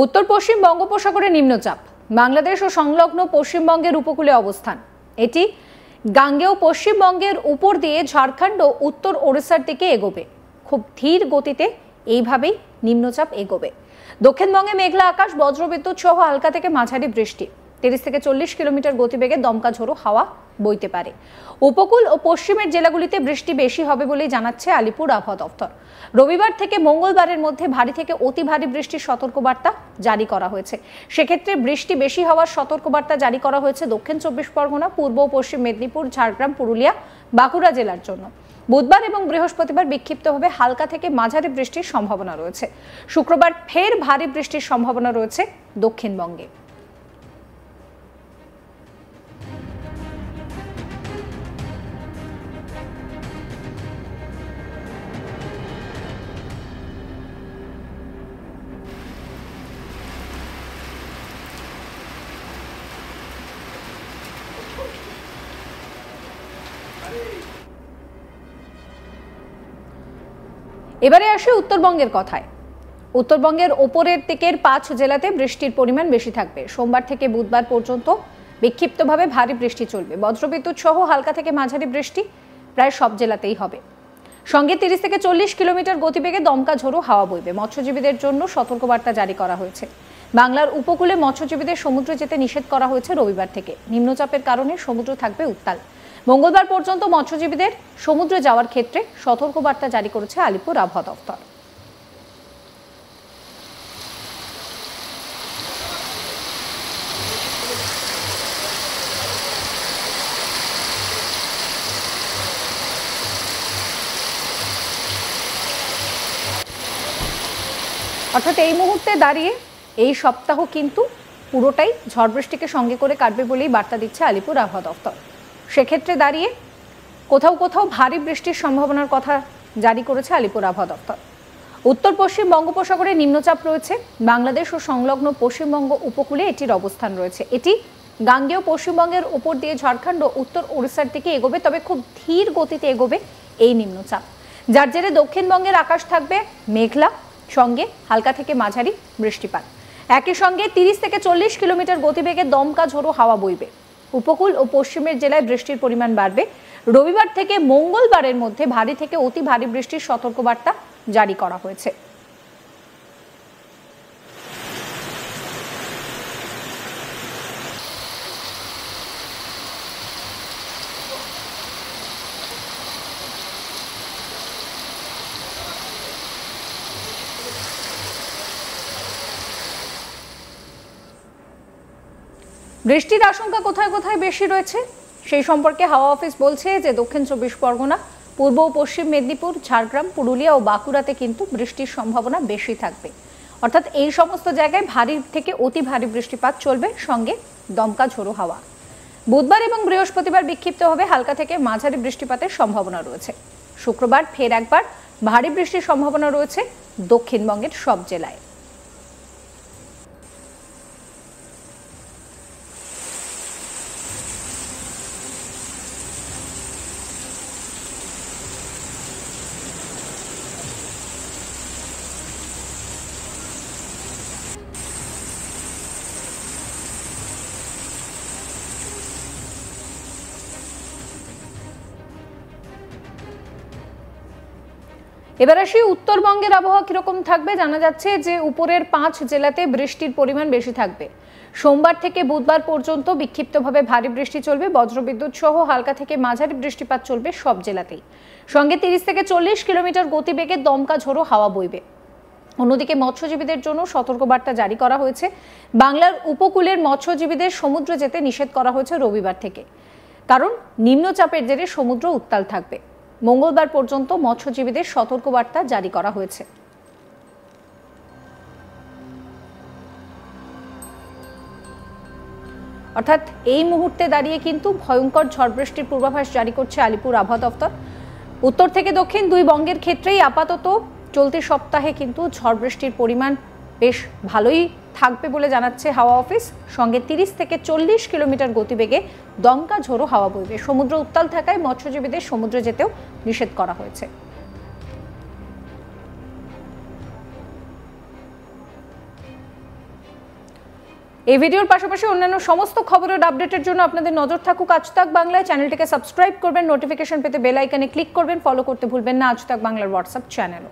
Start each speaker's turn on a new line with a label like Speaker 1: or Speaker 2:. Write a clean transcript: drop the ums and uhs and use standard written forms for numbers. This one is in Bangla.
Speaker 1: উত্তর পশ্চিম বঙ্গোপসাগরে নিম্নচাপ বাংলাদেশ ও সংলগ্ন পশ্চিমবঙ্গের উপকূলে অবস্থান। এটি গাঙ্গেয় পশ্চিমবঙ্গের উপর দিয়ে ঝাড়খণ্ড ও উত্তর ওড়িশার দিকে এগোবে। খুব ধীর গতিতে এইভাবেই নিম্নচাপ এগোবে। দক্ষিণবঙ্গে মেঘলা আকাশ, বজ্রবিদ্যুৎ সহ হালকা থেকে মাঝারি বৃষ্টি, 30 থেকে 40 কিলোমিটার গতিবেগে দমকা ঝোড়ো হাওয়া বইতে পারে। উপকূল ও পশ্চিমের জেলাগুলিতে বৃষ্টি বেশি হবে বলেই জানাচ্ছে আলিপুর আবহাওয়া দপ্তর। রবিবার থেকে মঙ্গলবারের মধ্যে ভারী থেকে অতি ভারী বৃষ্টির সতর্কবার্তা জারি করা হয়েছে। সেক্ষেত্রে বৃষ্টি বেশি হওয়ার সতর্কবার্তা জারি করা হয়েছে দক্ষিণ 24 পরগনা, পূর্ব ও পশ্চিম মেদিনীপুর, ঝাড়গ্রাম, পুরুলিয়া, বাঁকুড়া জেলার জন্য। বুধবার এবং বৃহস্পতিবার বিক্ষিপ্তভাবে হালকা থেকে মাঝারি বৃষ্টির সম্ভাবনা রয়েছে। শুক্রবার ফের ভারী বৃষ্টির সম্ভাবনা রয়েছে দক্ষিণবঙ্গে। এবারে আসে উত্তরবঙ্গের কথায়। উত্তরবঙ্গের ওপরের দিকের 5 জেলাতে বৃষ্টির পরিমাণ বেশি থাকবে। সোমবার থেকে বুধবার পর্যন্ত বিক্ষিপ্তভাবে ভারী বৃষ্টি চলবে। বজ্রবিদ্যুৎ সহ হালকা থেকে মাঝারি বৃষ্টি প্রায় সব জেলাতেই হবে। সঙ্গে 30 থেকে 40 কিলোমিটার গতিবেগে দমকা ঝোড়ো হাওয়া বইবে। মৎস্যজীবীদের জন্য সতর্কবার্তা জারি করা হয়েছে। বাংলার উপকূলে মৎস্যজীবীদের সমুদ্রে যেতে নিষেধ করা হয়েছে রবিবার থেকে। নিম্নচাপের কারণে সমুদ্র থাকবে উত্তাল। মঙ্গলবার পর্যন্ত মৎস্যজীবীদের সমুদ্রে যাওয়ার ক্ষেত্রে সতর্কবার্তা জারি করেছে আলিপুর আবহাওয়া দপ্তর। অর্থাৎ এই মুহূর্তে দাঁড়িয়ে এই সপ্তাহ কিন্তু পুরোটাই ঝড় বৃষ্টিকে সঙ্গে করে কাটবে বলেই বার্তা দিচ্ছে আলিপুর আবহাওয়া দপ্তর। সেক্ষেত্রে দাঁড়িয়ে কোথাও কোথাও ভারী বৃষ্টির সম্ভাবনার কথা জারি করেছে আলিপুর আবহাওয়া দপ্তর। উত্তর পশ্চিম বঙ্গোপসাগরে নিম্নচাপ রয়েছে। বাংলাদেশ ও সংলগ্ন পশ্চিমবঙ্গ উপকূলে এটির অবস্থান রয়েছে। এটি গাঙ্গেয় পশ্চিমবঙ্গের উপর দিয়ে ঝাড়খণ্ড ও উত্তর ওড়িশার দিকে এগোবে, তবে খুব ধীর গতিতে এগোবে এই নিম্নচাপ, যার জেরে দক্ষিণবঙ্গের আকাশ থাকবে মেঘলা, সঙ্গে হালকা থেকে মাঝারি বৃষ্টিপাত। একই সঙ্গে 30 থেকে 40 কিলোমিটার গতিবেগে দমকা ঝোড়ো হাওয়া বইবে। উপকূল ও পশ্চিমের জেলায় বৃষ্টির পরিমাণ বাড়বে। রবিবার থেকে মঙ্গলবারের মধ্যে ভারী থেকে অতি ভারী বৃষ্টির সতর্কবার্তা জারি করা হয়েছে। বৃষ্টির আশঙ্কা কোথায় কোথায় বেশি রয়েছে সেই সম্পর্কে হাওয়া অফিস বলছে যে দক্ষিণ 24 পরগনা, পূর্ব ও পশ্চিম মেদিনীপুর, ঝাড়গ্রাম, পুরুলিয়া ও বাঁকুড়াতে কিন্তু বৃষ্টির সম্ভাবনা বেশি থাকবে। অর্থাৎ এই সমস্ত জায়গায় ভারী থেকে অতি ভারী বৃষ্টিপাত চলবে, সঙ্গে দমকা ঝোড়ো হাওয়া। বুধবার এবং বৃহস্পতিবার বিক্ষিপ্তভাবে হালকা থেকে মাঝারি বৃষ্টিপাতের সম্ভাবনা রয়েছে। শুক্রবার ফের একবার ভারী বৃষ্টির সম্ভাবনা রয়েছে দক্ষিণবঙ্গের সব জেলায়। এবার আসি উত্তরবঙ্গের আবহাওয়া কিরকম থাকবে। জানা যাচ্ছে যে উপরের 5 জেলাতে বৃষ্টির পরিমাণ বেশি থাকবে। সোমবার থেকে বুধবার পর্যন্ত বিক্ষিপ্তভাবে ভারী বৃষ্টি চলবে। বজ্রবিদ্যুৎ সহ হালকা থেকে মাঝারি বৃষ্টিপাত চলবে সব জেলাতেই। সঙ্গে 30 থেকে 40 কিলোমিটার গতিবেগে দমকা ঝোড়ো হাওয়া বইবে। অন্যদিকে মৎস্যজীবীদের জন্য সতর্কবার্তা জারি করা হয়েছে। বাংলার উপকূলের মৎস্যজীবীদের সমুদ্রে যেতে নিষেধ করা হয়েছে রবিবার থেকে, কারণ নিম্নচাপের জেরে সমুদ্র উত্তাল থাকবে। মঙ্গলবার পর্যন্ত মৎস্যজীবীদের সতর্কবার্তা জারি করা হয়েছে। অর্থাৎ এই মুহূর্তে দাঁড়িয়ে কিন্তু ভয়ঙ্কর ঝড় বৃষ্টির পূর্বাভাস জারি করছে আলিপুর আবহাওয়া দপ্তর। উত্তর থেকে দক্ষিণ দুই বঙ্গের ক্ষেত্রেই আপাতত চলতি সপ্তাহে কিন্তু ঝড় বৃষ্টির পরিমাণ বেশ ভালোই থাকবে বলে জানাচ্ছে হাওয়া অফিস। সঙ্গে 30 থেকে 40 কিলোমিটার গতিবেগে দমকা ঝোড়ো হাওয়া বইবে। সমুদ্র উত্তাল থাকায় মৎস্যজীবীদের সমুদ্রে যেতেও নিষেধ করা হয়েছে। এই ভিডিওর পাশাপাশি অন্যান্য সমস্ত খবরের আপডেটের জন্য আপনাদের নজর থাকুক আজ তাক বাংলায়। চ্যানেলটিকে সাবস্ক্রাইব করবেন, নোটিফিকেশন পেতে বেল আইকনে ক্লিক করবেন, ফলো করতে ভুলবেন না আজ তাক বাংলার হোয়াটসঅ্যাপ চ্যানেলও।